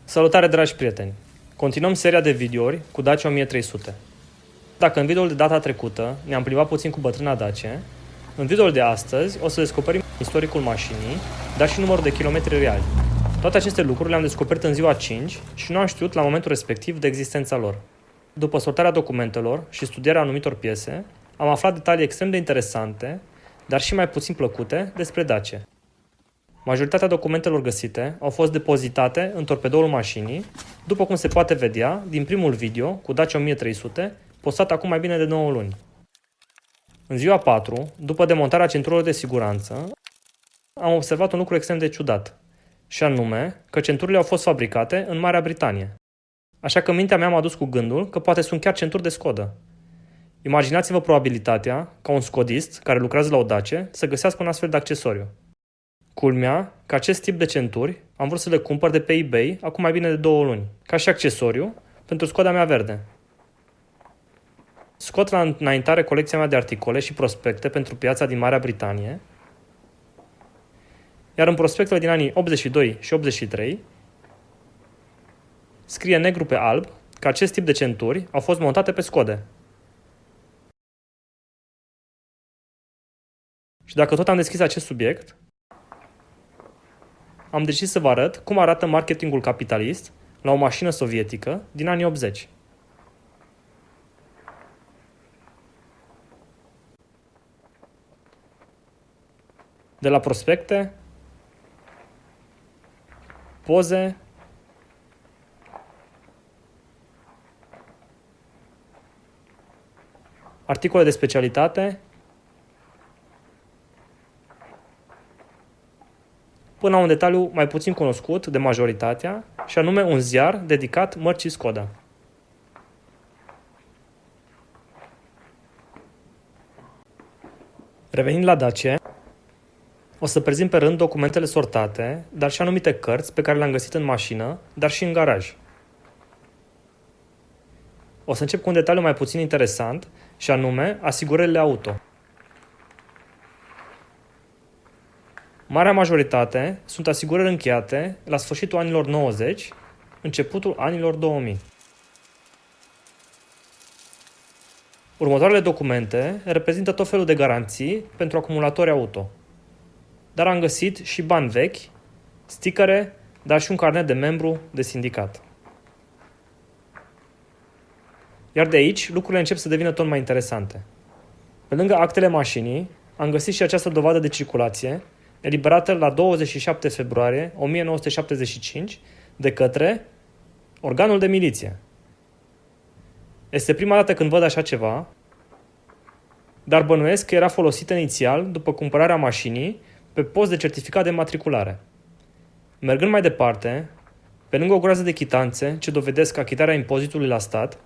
Salutare, dragi prieteni! Continuăm seria de videouri cu Dacia 1300. Dacă în videoul de data trecută ne-am plimbat puțin cu bătrâna Dacia, în videoul de astăzi o să descoperim istoricul mașinii, dar și numărul de kilometri reali. Toate aceste lucruri le-am descoperit în ziua 5 și nu am știut la momentul respectiv de existența lor. După sortarea documentelor și studierea anumitor piese, am aflat detalii extrem de interesante, dar și mai puțin plăcute despre Dacia. Majoritatea documentelor găsite au fost depozitate în torpedoul mașinii, după cum se poate vedea din primul video cu Dacia 1300, postat acum mai bine de 9 luni. În ziua 4, după demontarea centurilor de siguranță, am observat un lucru extrem de ciudat, și anume că centurile au fost fabricate în Marea Britanie. Așa că mintea mea m-a dus cu gândul că poate sunt chiar centuri de Skoda. Imaginați-vă probabilitatea ca un scodist care lucrează la o Dacia să găsească un astfel de accesoriu. Culmea că acest tip de centuri am vrut să le cumpăr de pe eBay acum mai bine de 2 luni, ca și accesoriu pentru Skoda mea verde. Scot la înaintare colecția mea de articole și prospecte pentru piața din Marea Britanie, iar în prospectele din anii 82 și 83 scrie negru pe alb că acest tip de centuri au fost montate pe Scode. Și dacă tot am deschis acest subiect, am decis să vă arăt cum arată marketingul capitalist la o mașină sovietică din anii 80. De la prospecte, poze, articole de specialitate, până la un detaliu mai puțin cunoscut de majoritatea, și anume un ziar dedicat mărcii Skoda. Revenind la Dacia, o să prezint pe rând documentele sortate, dar și anumite cărți pe care le-am găsit în mașină, dar și în garaj. O să încep cu un detaliu mai puțin interesant, și anume asigurările auto. Marea majoritate sunt asigurări încheiate la sfârșitul anilor 90, începutul anilor 2000. Următoarele documente reprezintă tot felul de garanții pentru acumulatori auto. Dar am găsit și bani vechi, stickere, dar și un carnet de membru de sindicat. Iar de aici, lucrurile încep să devină tot mai interesante. Pe lângă actele mașinii, am găsit și această dovadă de circulație, eliberată la 27 februarie 1975 de către organul de miliție. Este prima dată când văd așa ceva, dar bănuiesc că era folosită inițial după cumpărarea mașinii pe post de certificat de matriculare. Mergând mai departe, pe lângă o groază de chitanțe ce dovedesc achitarea impozitului la stat,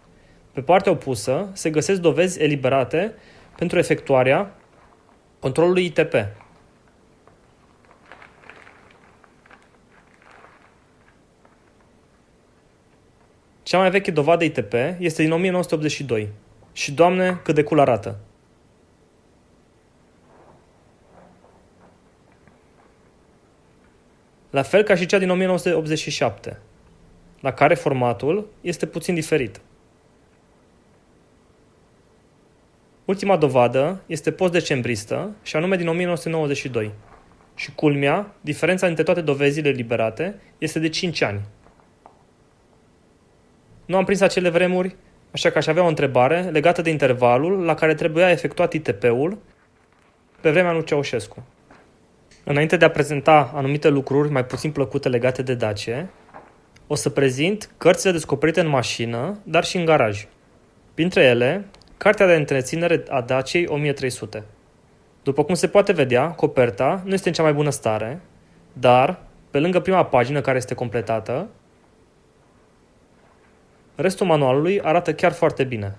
pe partea opusă se găsesc dovezi eliberate pentru efectuarea controlului ITP. Cea mai veche dovadă ITP este din 1982 și, Doamne, cât de cool arată! La fel ca și cea din 1987, la care formatul este puțin diferit. Ultima dovadă este post-decembristă și anume din 1992 și, culmea, diferența dintre toate dovezile liberate este de 5 ani. Nu am prins acele vremuri, așa că aș avea o întrebare legată de intervalul la care trebuia efectuat ITP-ul pe vremea lui Ceaușescu. Înainte de a prezenta anumite lucruri mai puțin plăcute legate de Dacia, o să prezint cărțile descoperite în mașină, dar și în garaj. Printre ele, cartea de întreținere a Daciei 1300. După cum se poate vedea, coperta nu este în cea mai bună stare, dar, pe lângă prima pagină care este completată, restul manualului arată chiar foarte bine.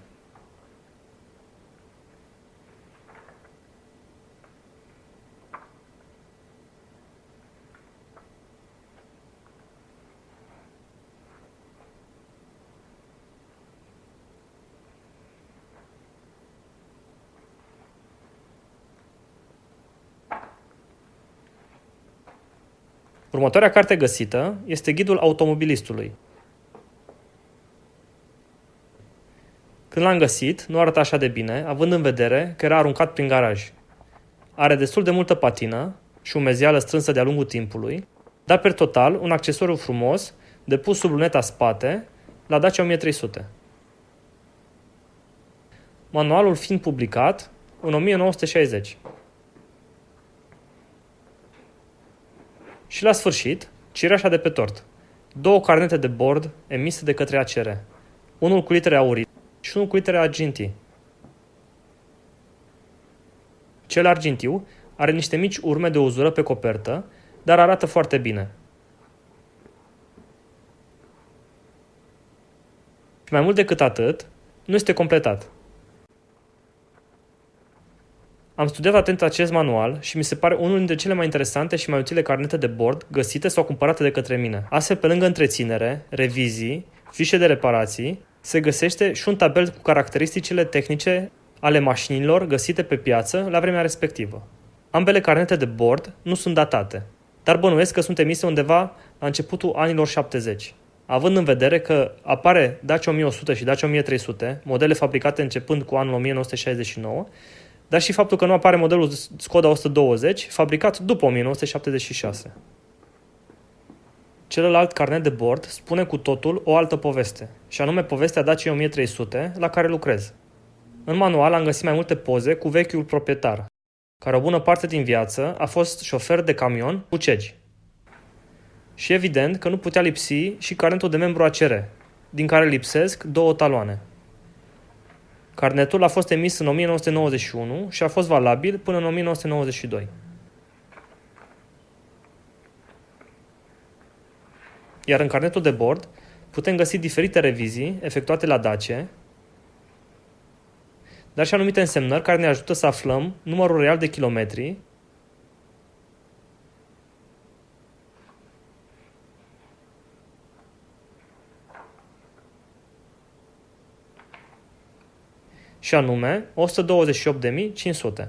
Următoarea carte găsită este Ghidul automobilistului. Când l-am găsit, nu arăta așa de bine, având în vedere că era aruncat prin garaj. Are destul de multă patină și umezeală strânsă de-a lungul timpului, dar per total un accesoriu frumos de pus sub luneta spate la Dacia 1300. Manualul fiind publicat în 1960. Și la sfârșit, cireașa de pe tort. 2 carnete de bord emise de către ACR. Unul cu litere aurii și unul cu litere argintii. Cel argintiu are niște mici urme de uzură pe copertă, dar arată foarte bine. Și mai mult decât atât, nu este completat. Am studiat atent acest manual și mi se pare unul dintre cele mai interesante și mai utile carnete de bord găsite sau cumpărate de către mine. Astfel, pe lângă întreținere, revizii, fișe de reparații, se găsește și un tabel cu caracteristicile tehnice ale mașinilor găsite pe piață la vremea respectivă. Ambele carnete de bord nu sunt datate, dar bănuiesc că sunt emise undeva la începutul anilor 70. Având în vedere că apare Dacia 1100 și Dacia 1300, modele fabricate începând cu anul 1969, dar și faptul că nu apare modelul Skoda 120, fabricat după 1976. Celălalt carnet de bord spune cu totul o altă poveste, și anume povestea Dacia 1300 la care lucrez. În manual am găsit mai multe poze cu vechiul proprietar, care o bună parte din viață a fost șofer de camion cu cegi. Și evident că nu putea lipsi și carnetul de membru ACR, din care lipsesc 2 taloane. Carnetul a fost emis în 1991 și a fost valabil până în 1992. Iar în carnetul de bord putem găsi diferite revizii efectuate la Dacia, dar și anumite însemnări care ne ajută să aflăm numărul real de kilometri și anume 128.500.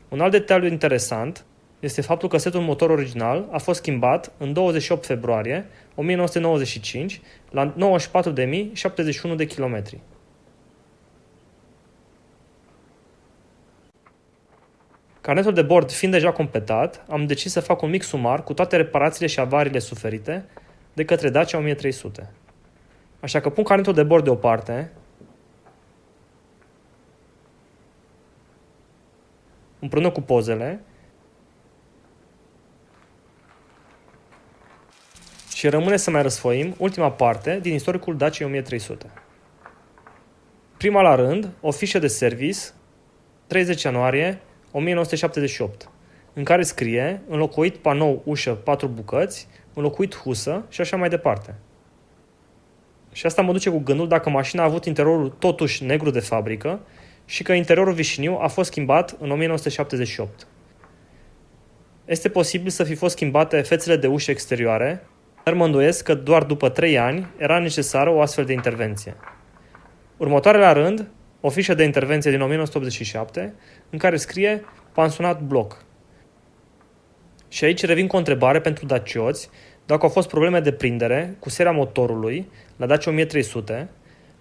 Un alt detaliu interesant este faptul că setul motor original a fost schimbat în 28 februarie 1995 la 94.071 de kilometri. Carnetul de bord fiind deja completat, am decis să fac un mic sumar cu toate reparațiile și avariile suferite de către Dacia 1300. Așa că pun carnetul de bord deoparte, împreună cu pozele, și rămâne să mai răsfoim ultima parte din istoricul Dacia 1300. Prima la rând, o fișă de service, 30 ianuarie 1978, în care scrie înlocuit panou ușă 4 bucăți, înlocuit husă și așa mai departe. Și asta mă duce cu gândul dacă mașina a avut interiorul totuși negru de fabrică și că interiorul vișiniu a fost schimbat în 1978. Este posibil să fi fost schimbate fețele de ușă exterioare, dar mă îndoiesc că doar după 3 ani era necesară o astfel de intervenție. Următoarea la rând, o fișă de intervenție din 1987, în care scrie Pansionat Bloc. Și aici revin cu o întrebare pentru dacioți, dacă au fost probleme de prindere cu seria motorului la Dacia 1300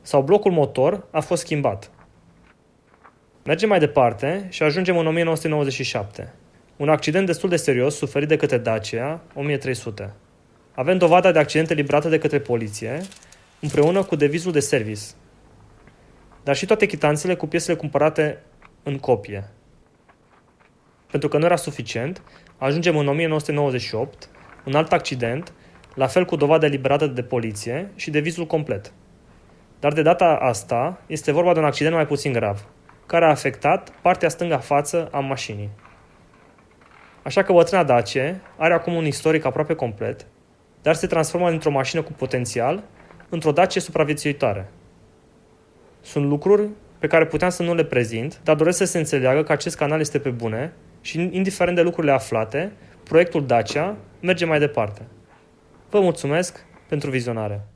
sau blocul motor a fost schimbat. Mergem mai departe și ajungem în 1997. Un accident destul de serios suferit de către Dacia 1300. Avem dovada de accident eliberată de către poliție, împreună cu devizul de service, dar și toate chitanțele cu piesele cumpărate în copie. Pentru că nu era suficient, ajungem în 1998, un alt accident, la fel cu dovada eliberată de poliție și devizul complet. Dar de data asta este vorba de un accident mai puțin grav, care a afectat partea stângă față a mașinii. Așa că bătrâna Dacia are acum un istoric aproape complet, dar se transformă dintr-o mașină cu potențial într-o Dacia supraviețuitoare. Sunt lucruri pe care puteam să nu le prezint, dar doresc să se înțeleagă că acest canal este pe bune și, indiferent de lucrurile aflate, proiectul Dacia merge mai departe. Vă mulțumesc pentru vizionare!